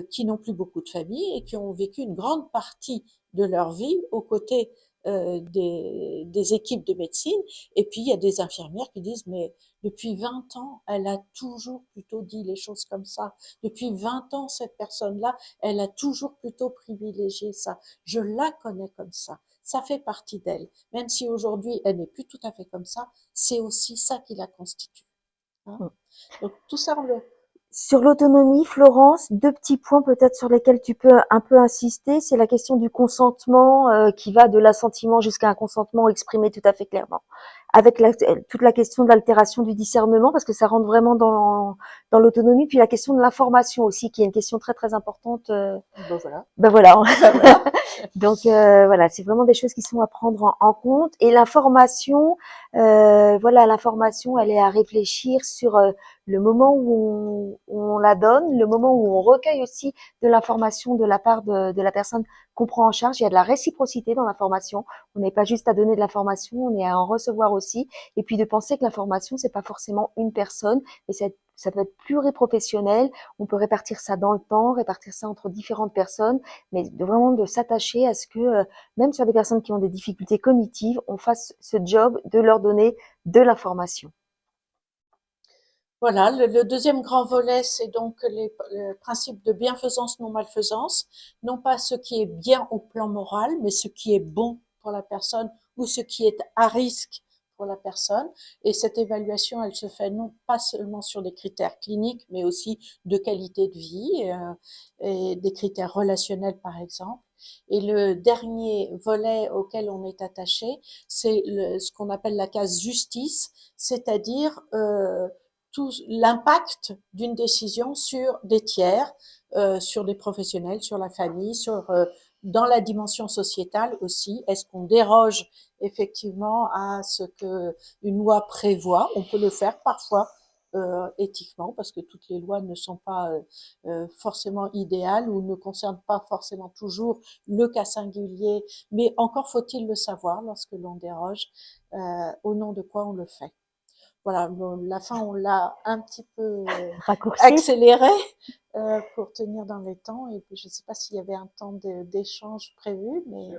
qui n'ont plus beaucoup de famille et qui ont vécu une grande partie de leur vie aux côtés des équipes de médecine. Et puis, il y a des infirmières qui disent, mais depuis 20 ans, elle a toujours plutôt dit les choses comme ça. Depuis 20 ans, cette personne-là, elle a toujours plutôt privilégié ça. Je la connais comme ça. Ça fait partie d'elle. Même si aujourd'hui, elle n'est plus tout à fait comme ça, c'est aussi ça qui la constitue, hein. Donc, tout ça, Sur l'autonomie, Florence, 2 petits points peut-être sur lesquels tu peux un peu insister, c'est la question du consentement qui va de l'assentiment jusqu'à un consentement exprimé tout à fait clairement. avec toute la question de l'altération du discernement, parce que ça rentre vraiment dans l'autonomie, puis la question de l'information aussi, qui est une question très très importante. Ben voilà. Ben voilà. Ben voilà. Donc voilà, c'est vraiment des choses qui sont à prendre en compte. Et l'information, voilà, l'information, elle est à réfléchir sur le moment où on la donne, le moment où on recueille aussi de l'information de la part de la personne qu'on prend en charge. Il y a de la réciprocité dans l'information. On n'est pas juste à donner de l'information, on est à en recevoir aussi. Et puis de penser que l'information, c'est pas forcément une personne, mais ça peut être pluriprofessionnel. On peut répartir ça dans le temps, répartir ça entre différentes personnes, mais vraiment de s'attacher à ce que, même sur des personnes qui ont des difficultés cognitives, on fasse ce job de leur donner de l'information. Voilà, le deuxième grand volet, c'est donc le principe de bienfaisance, non-malfaisance. Non pas ce qui est bien au plan moral, mais ce qui est bon pour la personne ou ce qui est à risque pour la personne. Et cette évaluation, elle se fait non pas seulement sur des critères cliniques, mais aussi de qualité de vie et des critères relationnels, par exemple. Et le dernier volet auquel on est attaché, c'est ce qu'on appelle la case justice, c'est-à-dire tout l'impact d'une décision sur des tiers, sur des professionnels, sur la famille, sur dans la dimension sociétale aussi. Est-ce qu'on déroge effectivement à ce que une loi prévoit? On peut le faire parfois éthiquement, parce que toutes les lois ne sont pas forcément idéales ou ne concernent pas forcément toujours le cas singulier, mais encore faut-il le savoir lorsque l'on déroge, au nom de quoi on le fait. Voilà, bon, la fin, on l'a un petit peu Raccourci. accéléré pour tenir dans les temps. Et puis, je ne sais pas s'il y avait un temps d'échange prévu, mais